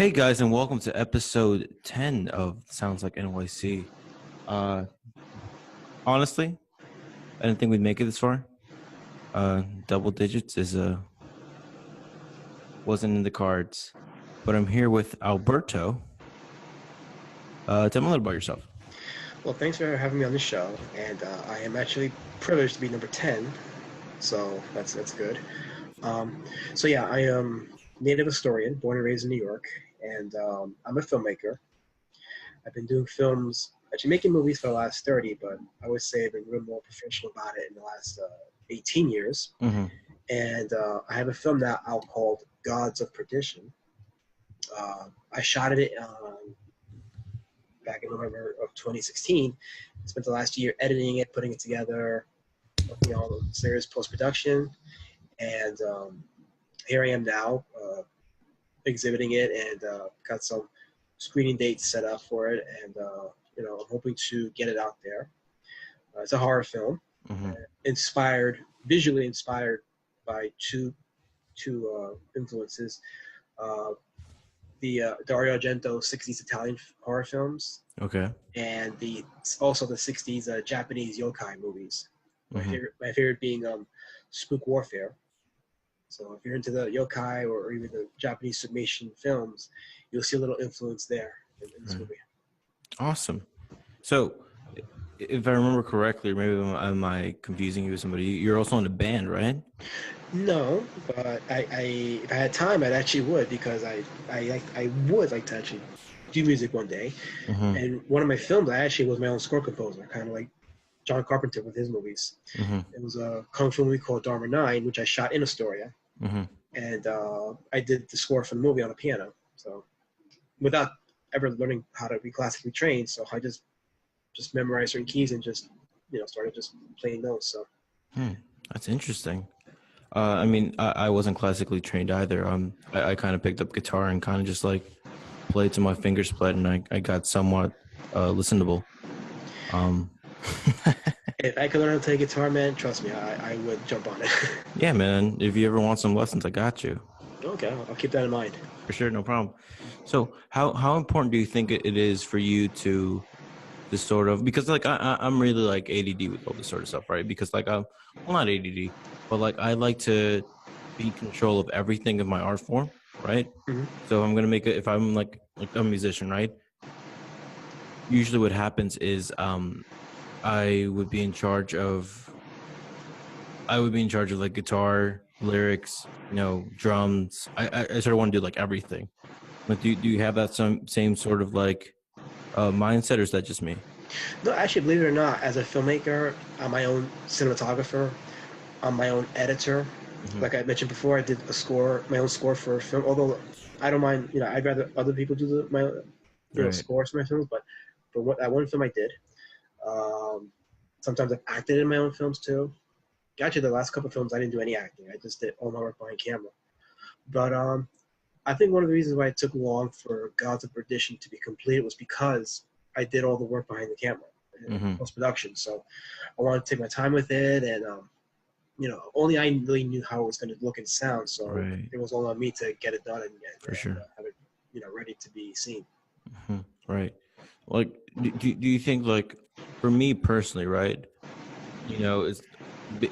Hey guys, and welcome to episode 10 of Sounds Like NYC. Uh, Honestly, I didn't think we'd make it this far. Double digits wasn't in the cards, but I'm here with Alberto. Tell me a little about yourself. Well, thanks for having me on the show, and I am actually privileged to be number 10, so that's good. Um, so yeah, I am native Astorian, born and raised in New York, and I'm a filmmaker. I've been doing films, actually making movies for the last 30, but I would say I've been a little more professional about it in the last 18 years. Mm-hmm. And I have a film now out called Gods of Perdition. I shot it back in November of 2016. Spent the last year editing it, putting it together, working on the serious post-production, and here I am now exhibiting it, and got some screening dates set up for it, and I'm hoping to get it out there. It's a horror film, Mm-hmm. visually inspired by two influences. Uh, the Dario Argento 60s Italian horror films, Okay. and also the 60s Japanese yokai movies. Mm-hmm. My favorite being Spook Warfare. So if you're into the yokai or even the Japanese summation films, you'll see a little influence there in this Right. movie. Awesome. So, if I remember correctly, or maybe am I confusing you with somebody? You're also in a band, right? No, but if I had time, I'd actually would, because I would like to actually do music one day. Mm-hmm. And one of my films, I actually was my own score composer, kind of like John Carpenter with his movies. Mm-hmm. It was a kung fu movie called Dharma 9, which I shot in Astoria, Mm-hmm. and I did the score for the movie on a piano. So without ever learning how to be classically trained, so I just memorized certain keys and just started just playing notes. So That's interesting. I mean, I wasn't classically trained either. I kind of picked up guitar and kind of just like played to my fingers split, and I got somewhat listenable. Um, if I could learn how to play guitar, man, trust me, I would jump on it. yeah, man. If you ever want some lessons, I got you Okay, I'll keep that in mind. for sure, no problem. So, how important do you think it is for you to this sort of, because like I'm really like ADD with all this sort of stuff, right? Because like I'm well, not ADD, but like I like to be in control of everything of my art form, right? Hmm. So I'm gonna make it, if I'm like a musician, right? Usually what happens is I would be in charge of like guitar, lyrics, drums. I sort of want to do like everything. Like do you have that same sort of like mindset, or is that just me? No, actually, believe it or not, as a filmmaker, I'm my own cinematographer. I'm my own editor. Hmm. Like I mentioned before, I did my own score for a film. Although I don't mind, I'd rather other people do my Right. scores for my films. But for that one film I did, um, sometimes I've acted in my own films too. Actually, the last couple of films I didn't do any acting. I just did all my work behind camera. But I think one of the reasons why it took long for Gods of Perdition to be completed was because I did all the work behind the camera in Hmm. post production. So I wanted to take my time with it, and only I really knew how it was going to look and sound. So Right. it was all on me to get it done For sure. have it, ready to be seen. Hmm. Right. Like, do you think, like, for me personally, right? It's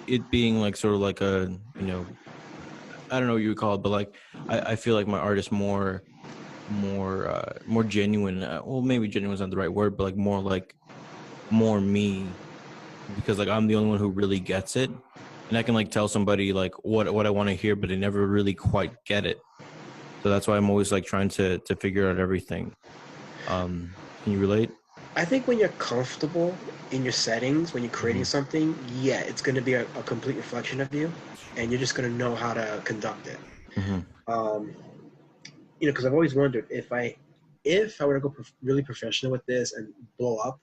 it being like sort of like a, I don't know what you would call it, but like, I feel like my art is more genuine. Well, maybe genuine is not the right word, but like more me, because like I'm the only one who really gets it, and I can like tell somebody like what I want to hear, but they never really quite get it. So that's why I'm always like trying to figure out everything. Can you relate? I think when you're comfortable in your settings, when you're creating Hmm. something, yeah, it's going to be a complete reflection of you, and you're just going to know how to conduct it. Hmm. Um, because I've always wondered if I were to go really professional with this and blow up,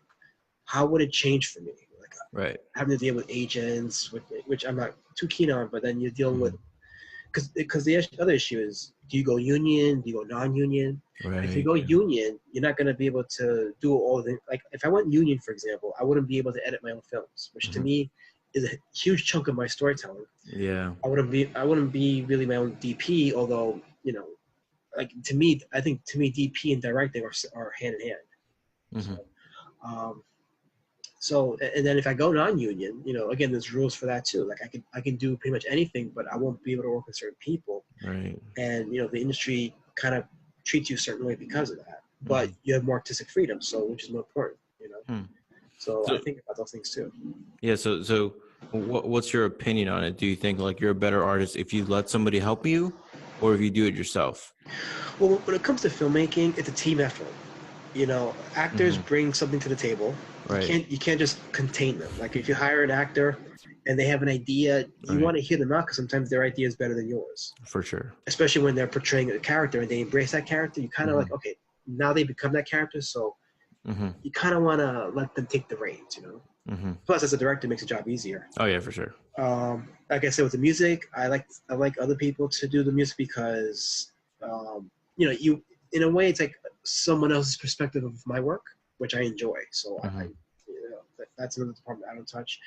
how would it change for me? Like Right. having to deal with agents, which I'm not too keen on, but then you're dealing with Hmm. because the other issue is, do you go union? Do you go non-union? If you Right. go Yeah. union, you're not going to be able to do all the like. If I went union, for example, I wouldn't be able to edit my own films, which to Hmm. me is a huge chunk of my storytelling. Yeah. I wouldn't be really my own DP, although like to me, I think to me, DP and directing are hand in hand. Mm-hmm. So, and then if I go non-union, again, there's rules for that too. Like I can do pretty much anything, but I won't be able to work with certain people. Right. And the industry kind of treats you a certain way because of that. But you have more artistic freedom, so which is more important. So I think about those things too. Yeah. So what's your opinion on it? Do you think like you're a better artist if you let somebody help you, or if you do it yourself? Well, when it comes to filmmaking, it's a team effort. Actors bring something to the table. Right. You can't just contain them. Like if you hire an actor and they have an idea, you want to hear them out because sometimes their idea is better than yours. For sure. Especially when they're portraying a character and they embrace that character, you kind of like, okay, now they become that character, so you kind of want to let them take the reins, Plus, as a director, it makes the job easier. Oh yeah, for sure. Like I said, with the music, I like other people to do the music because, you in a way, it's like someone else's perspective of my work, which I enjoy. So that's another department I don't touch.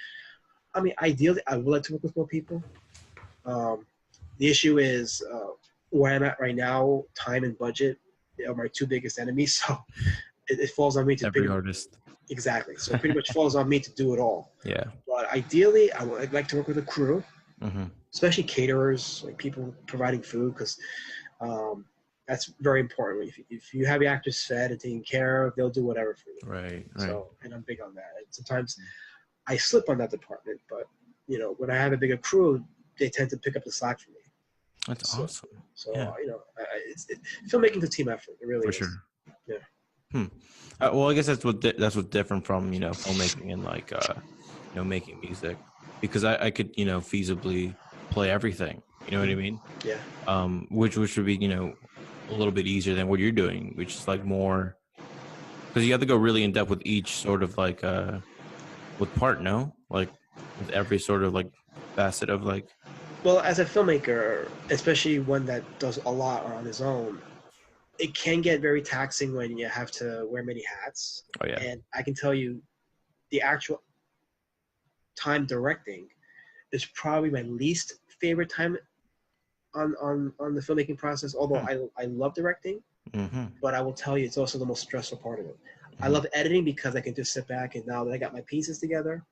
I mean, ideally, I would like to work with more people. The issue is where I'm at right now. Time and budget are my two biggest enemies. So it falls on me to every artist. Exactly. So it pretty much falls on me to do it all. Yeah. But ideally, I'd like to work with a crew, especially caterers, like people providing food, because that's very important. If you have your actors fed and taken care of, they'll do whatever for you. Right. So, and I'm big on that. And sometimes I slip on that department, but when I have a bigger crew, they tend to pick up the slack for me. That's awesome. So filmmaking is a team effort. It really for is. Sure. Yeah. Well, I guess that's what's different from filmmaking and like making music, because I could feasibly play everything. You know what I mean? Yeah. Which would be a little bit easier than what you're doing, which is like more, because you have to go really in depth with each sort of like with part, no, like with every sort of like facet of like. Well, as a filmmaker, especially one that does a lot on his own, it can get very taxing when you have to wear many hats. Oh yeah. And I can tell you, the actual time directing is probably my least favorite time on the filmmaking process. Although I love directing, but I will tell you, it's also the most stressful part of it. I love editing because I can just sit back and now that I got my pieces together,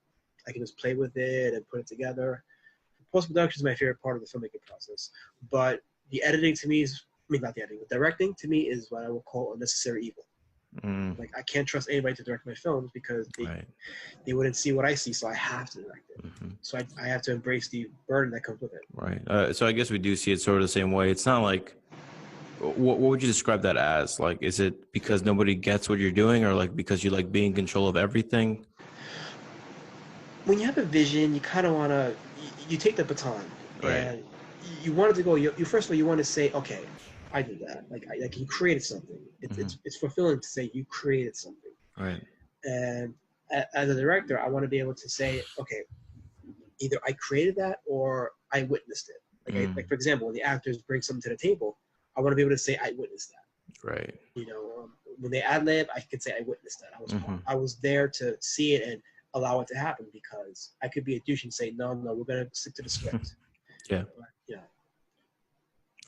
I can just play with it and put it together. Post-production is my favorite part of the filmmaking process, but the editing to me is, not the editing, the directing to me is what I will call unnecessary evil. Like I can't trust anybody to direct my films because they wouldn't see what I see, so I have to direct it. So I have to embrace the burden that comes with it. Right. So I guess we do see it sort of the same way. It's not like, what would you describe that as? Like, is it because nobody gets what you're doing, or like because you like being in control of everything? When you have a vision, you kind of want to, you take the baton, and you want it to go. You first of all, you want to say, okay, I did that. Like you created something. It's fulfilling to say you created something. Right. And as a director, I want to be able to say, okay, either I created that or I witnessed it. Like for example, when the actors bring something to the table, I want to be able to say I witnessed that. Right. When they ad lib, I could say I witnessed that. I was there to see it and allow it to happen, because I could be a douche and say, no, we're going to stick to the script. Yeah.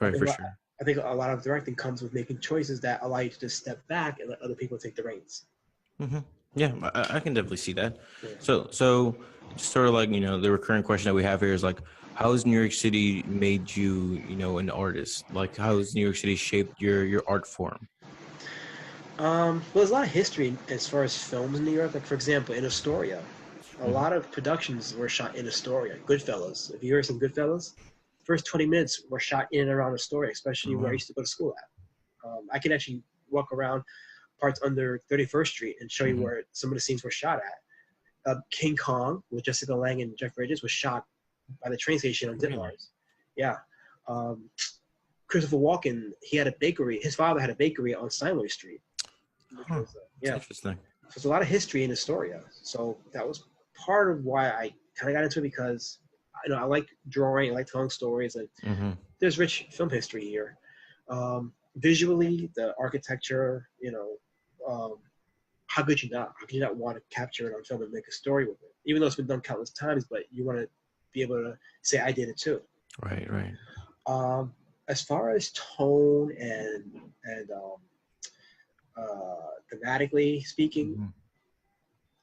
Right, for sure. I think a lot of directing comes with making choices that allow you to just step back and let other people take the reins. Yeah, I can definitely see that. Yeah. So just sort of like, the recurring question that we have here is like, how has New York City made you, an artist? Like, how has New York City shaped your art form? Well, there's a lot of history as far as films in New York. Like, for example, in Astoria, a lot of productions were shot in Astoria. Goodfellas. If you ever seen Goodfellas, first 20 minutes were shot in and around Astoria, especially where I used to go to school at. I can actually walk around parts under 31st Street and show you where some of the scenes were shot at. King Kong with Jessica Lange and Jeff Bridges was shot by the train station on Ditmars. Yeah. Christopher Walken, he had a bakery. His father had a bakery on Steinway Street. That's interesting. So there's a lot of history in Astoria. So that was part of why I kind of got into it, because I like drawing, I like telling stories, and there's rich film history here. Visually, the architecture, how could you not want to capture it on film and make a story with it? Even though it's been done countless times, but you want to be able to say I did it too. Right. as far as tone and thematically speaking, Mm-hmm.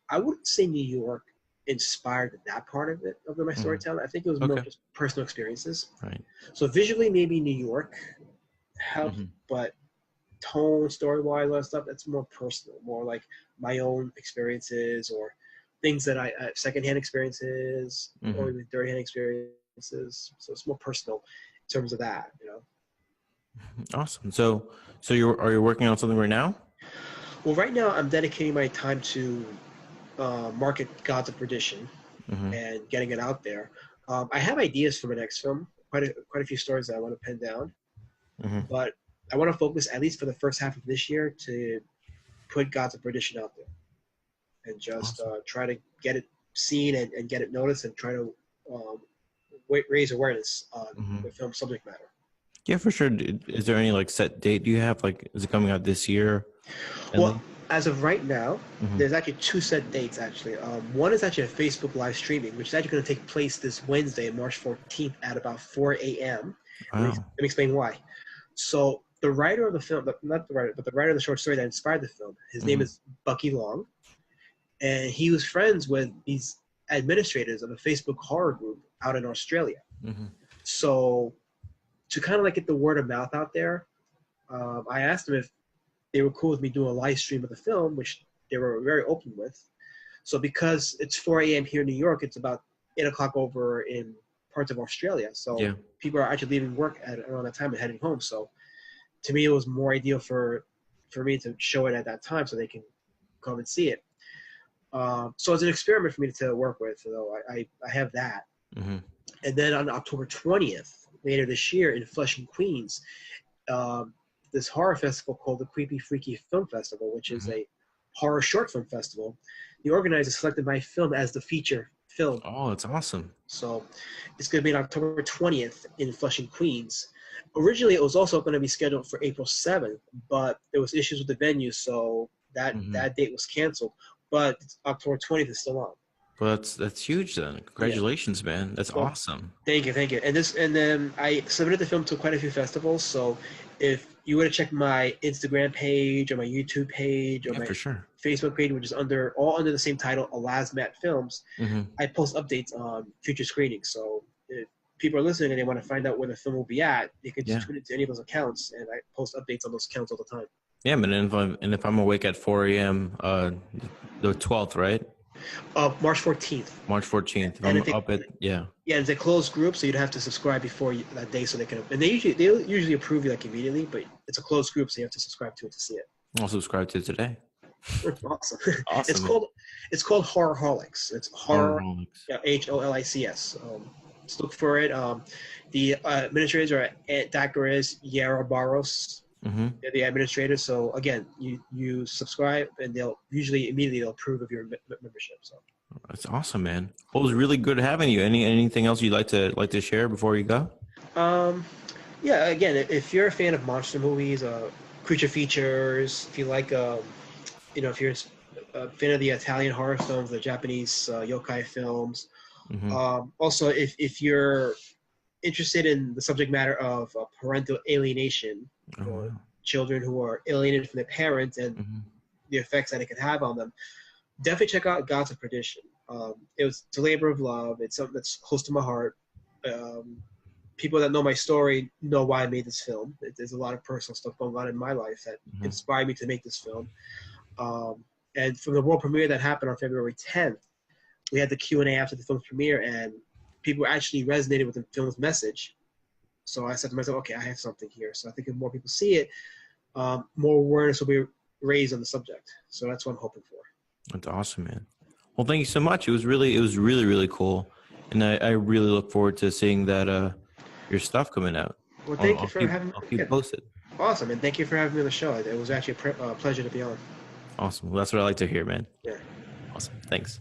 I wouldn't say New York inspired that part of it of my Mm-hmm. storytelling. I think it was more Okay. just personal experiences. Right. So visually, maybe New York helped, Mm-hmm. but tone, story wise, all that stuff, that's more personal, more like my own experiences or things that I secondhand experiences Mm-hmm. or even third hand experiences. So it's more personal in terms of that, you know. Awesome. So are you working on something right now? Well, right now I'm dedicating my time to market Gods of Perdition Mm-hmm. and getting it out there. I have ideas for my next film, quite a few stories that I want to pen down, Mm-hmm. but I want to focus at least for the first half of this year to put Gods of Perdition out there and just Awesome. try to get it seen and get it noticed and try to um, raise awareness on Mm-hmm. the film subject matter. Yeah, for sure. Is there any like set date you have? Like, is it coming out this year? At Well, least? as of right now, Mm-hmm. there's actually two set dates. Actually, one is actually a Facebook live streaming, which is actually going to take place this Wednesday, March 14th, at about 4 a.m. Let Wow. me explain why. So the writer of the film, not the writer, but the writer of the short story that inspired the film, his name Mm-hmm. is Bucky Long, and he was friends with these administrators of a Facebook horror group out in Australia. Mm-hmm. So to kind of like get the word of mouth out there, I asked them if they were cool with me doing a live stream of the film, which they were very open with. So because it's 4 a.m. here in New York, it's about 8 o'clock over in parts of Australia. So Yeah. people are actually leaving work at around that time and heading home. So to me, it was more ideal for me to show it at that time so they can come and see it. So it's an experiment for me to work with. So I have that. Mm-hmm. And then on October 20th, later this year in Flushing, Queens, um, this horror festival called the Creepy Freaky Film Festival, which is Mm-hmm. a horror short film festival. The organizer selected my film as the feature film. Oh, that's awesome. So it's going to be on October 20th in Flushing, Queens. Originally, it was also going to be scheduled for April 7th, but there was issues with the venue, so Mm-hmm. that date was canceled. But October 20th is still on. Well, that's huge then. Yeah. Congratulations, man. That's Well, awesome. thank you. And then I submitted the film to quite a few festivals. So if you were to check my Instagram page or my YouTube page or Yeah, my for sure. Facebook page, which is all under the same title, Alasmat Films, Mm-hmm. I post updates on future screenings. So if people are listening and they want to find out where the film will be at, they can just Yeah. tweet it to any of those accounts, and I post updates on those accounts all the time. Yeah, man. And if I'm awake at 4 a.m., the 12th, right? March 14th. March 14th. If And I'm if up at, yeah. Yeah, it's a closed group, so you'd have to subscribe before that day, so they can. And they'll usually approve you like immediately, but it's a closed group, so you have to subscribe to it to see it. I'll subscribe to it today. Awesome. Awesome, man. It's called Horrorholics. It's horror, Horrorholics. yeah, HOLICS. Just look for it. The administrators are Dakaris Yara Barros. Mm-hmm. They're the administrators. So again, you subscribe, and they'll immediately approve of your membership. So. That's awesome, man. Well, it was really good having you. Anything else you'd like to share before you go? Um, yeah. Again, if you're a fan of monster movies, creature features, if you like, if you're a fan of the Italian horror films, the Japanese yokai films. Mm-hmm. Also, if you're interested in the subject matter of parental alienation, Oh, wow. children who are alienated from their parents and Mm-hmm. the effects that it can have on them, definitely check out Gods of Perdition. It's a labor of love. It's something that's close to my heart. People that know my story know why I made this film. There's a lot of personal stuff going on in my life that Mm-hmm. inspired me to make this film. And from the world premiere that happened on February 10th, we had the Q&A after the film's premiere, and people actually resonated with the film's message. So I said to myself, okay, I have something here. So I think if more people see it, more awareness will be raised on the subject. So that's what I'm hoping for. That's awesome, man. Well, thank you so much. It was really cool, and I really look forward to seeing that your stuff coming out. Well, thank you for having me. I'll keep posted. Awesome, and thank you for having me on the show. It was actually a pleasure to be on. Awesome. Well, that's what I like to hear, man. Yeah. Awesome. Thanks.